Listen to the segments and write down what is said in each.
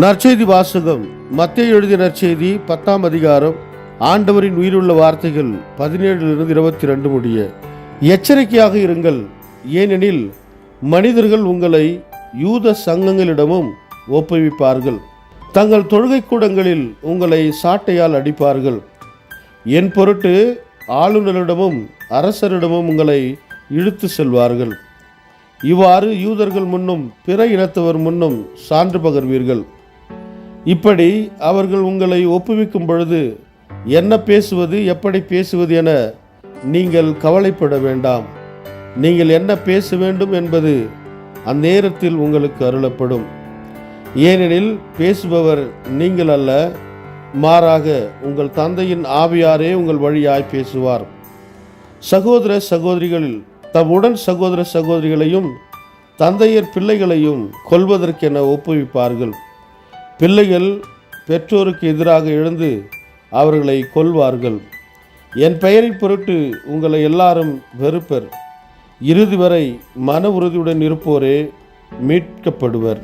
நற்செய்தி வாசகம். மத்தேயு எழுதிய நற்செய்தி 10ஆம் அதிகாரம். ஆண்டவரின் உயிருள்ள வார்த்தைகள் 17 22 முடிய. எச்சரிக்கையாக இருங்கள், ஏனெனில் மனிதர்கள் உங்களை யூத சங்கங்களிடமும் ஒப்புவிப்பார்கள். தங்கள் தொழுகை கூடங்களில் உங்களை சாட்டையால் அடிப்பார்கள். என் பொருட்டு ஆளுநரிடமும் அரசரிடமும் உங்களை இழுத்து செல்வார்கள். இவ்வாறு யூதர்கள் முன்னும் பிற இனத்தவர் முன்னும் சான்று பகர்வீர்கள். இப்படி அவர்கள் உங்களை ஒப்புவிக்கும் பொழுது என்ன பேசுவது, எப்படி பேசுவது என நீங்கள் கவலைப்பட வேண்டாம். நீங்கள் என்ன பேச வேண்டும் என்பது அந்நேரத்தில் உங்களுக்கு அருளப்படும். ஏனெனில் பேசுபவர் நீங்கள் அல்ல, மாறாக உங்கள் தந்தையின் ஆவியாரே உங்கள் வழியாய் பேசுவார். சகோதர சகோதரிகளில் தம் உடன் சகோதர சகோதரிகளையும் தந்தையர் பிள்ளைகளையும் கொல்வதற்கென ஒப்புவிப்பார்கள். பிள்ளைகள் பெற்றோருக்கு எதிராக எழுந்து அவர்களை கொல்வார்கள். என் பெயரின் பொருட்டு உங்களை எல்லாரும் வெறுப்பர். இறுதி வரை மன உறுதியுடன் இருப்போரே மீட்கப்படுவர்.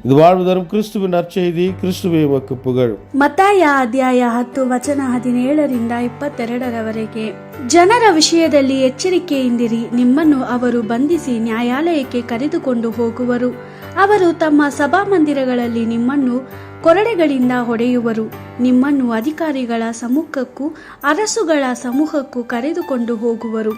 ಇದು வாழ்வு தரும் கிறிஸ்துவின் நற்செய்தி. கிறிஸ்துவே உமக்கு புகழ். ಮತ್ತಾಯ ಅಧ್ಯಾಯ 10 ವಚನ 17 22 ಜನರ ವಿಷಯದಲ್ಲಿ ಎಚ್ಚರಿಕೆಯಿಂದಿರಿ. ನಿಮ್ಮನ್ನು ಅವರು ಬಂಧಿಸಿ ನ್ಯಾಯಾಲಯಕ್ಕೆ ಕರೆದುಕೊಂಡು ಹೋಗುವರು. ಅವರು ತಮ್ಮ ಸಭಾಮಂದಿರಗಳಲ್ಲಿ ನಿಮ್ಮನ್ನು ಕೊರಡೆಗಳಿಂದ ಹೊಡೆಯುವರು. ನಿಮ್ಮನ್ನು ಅಧಿಕಾರಿಗಳ ಸಮ್ಮುಖಕ್ಕೂ ಅರಸುಗಳ ಸಮ್ಮುಖಕ್ಕೂ ಕರೆದುಕೊಂಡು ಹೋಗುವರು.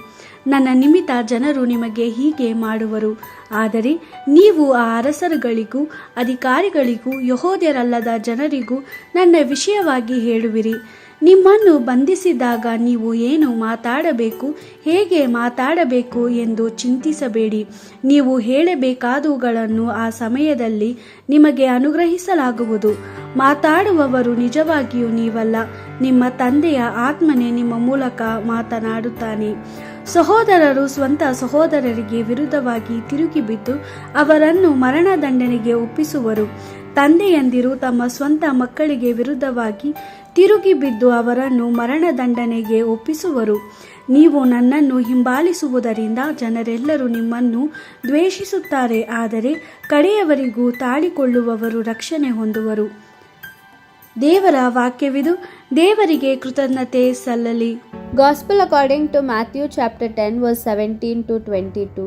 ನನ್ನ ನಿಮಿತ್ತ ಜನರು ನಿಮಗೆ ಹೀಗೆ ಮಾಡುವರು. ಆದರೆ ನೀವು ಆ ಅರಸರುಗಳಿಗೂ ಅಧಿಕಾರಿಗಳಿಗೂ ಯೆಹೂದ್ಯರಲ್ಲದ ಜನರಿಗೂ ನನ್ನ ವಿಷಯವಾಗಿ ಹೇಳುವಿರಿ. ನಿಮ್ಮನ್ನು ಬಂಧಿಸಿದಾಗ ನೀವು ಏನು ಮಾತಾಡಬೇಕು, ಹೇಗೆ ಮಾತಾಡಬೇಕು ಎಂದು ಚಿಂತಿಸಬೇಡಿ. ನೀವು ಹೇಳಬೇಕಾದವುಗಳನ್ನು ಆ ಸಮಯದಲ್ಲಿ ನಿಮಗೆ ಅನುಗ್ರಹಿಸಲಾಗುವುದು. ಮಾತಾಡುವವರು ನಿಜವಾಗಿಯೂ ನೀವಲ್ಲ, ನಿಮ್ಮ ತಂದೆಯ ಆತ್ಮನೇ ನಿಮ್ಮ ಮೂಲಕ ಮಾತನಾಡುತ್ತಾನೆ. ಸಹೋದರರು ಸ್ವಂತ ಸಹೋದರರಿಗೆ ವಿರುದ್ಧವಾಗಿ ತಿರುಗಿಬಿದ್ದು ಅವರನ್ನು ಮರಣದಂಡನೆಗೆ ಒಪ್ಪಿಸುವರು. ತಂದೆಯಂದಿರು ತಮ್ಮ ಸ್ವಂತ ಮಕ್ಕಳಿಗೆ ವಿರುದ್ಧವಾಗಿ ತಿರುಗಿಬಿದ್ದು ಅವರನ್ನು ಮರಣದಂಡನೆಗೆ ಒಪ್ಪಿಸುವರು. ನೀವು ನನ್ನನ್ನು ಹಿಂಬಾಲಿಸುವುದರಿಂದ ಜನರೆಲ್ಲರೂ ನಿಮ್ಮನ್ನು ದ್ವೇಷಿಸುತ್ತಾರೆ, ಆದರೆ ಕಡೆಯವರೆಗೂ ತಾಳಿಕೊಳ್ಳುವವರು ರಕ್ಷಣೆ ಹೊಂದುವರು. ದೇವರ ವಾಕ್ಯವಿದು. ದೇವರಿಗೆ ಕೃತಜ್ಞತೆ ಸಲ್ಲಲಿ. Gospel according to Matthew chapter 10 verse 17 to 22.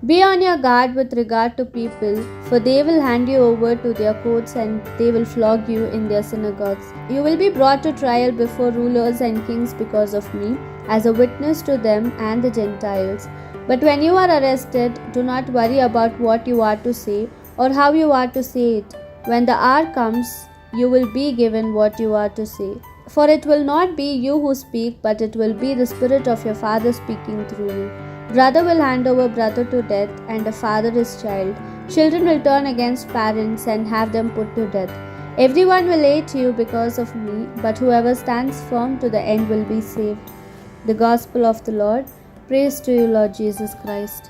Be on your guard with regard to people, for they will hand you over to their courts and they will flog you in their synagogues. You will be brought to trial before rulers and kings because of me, as a witness to them and the Gentiles. But when you are arrested, do not worry about what you are to say or how you are to say it. When the hour comes, you will be given what you are to say. For it will not be you who speak, but it will be the Spirit of your Father speaking through you. Brother will hand over brother to death, and a father his child. Children will turn against parents and have them put to death. Everyone will hate you because of me, but whoever stands firm to the end will be saved. The Gospel of the Lord. Praise to you, Lord Jesus Christ.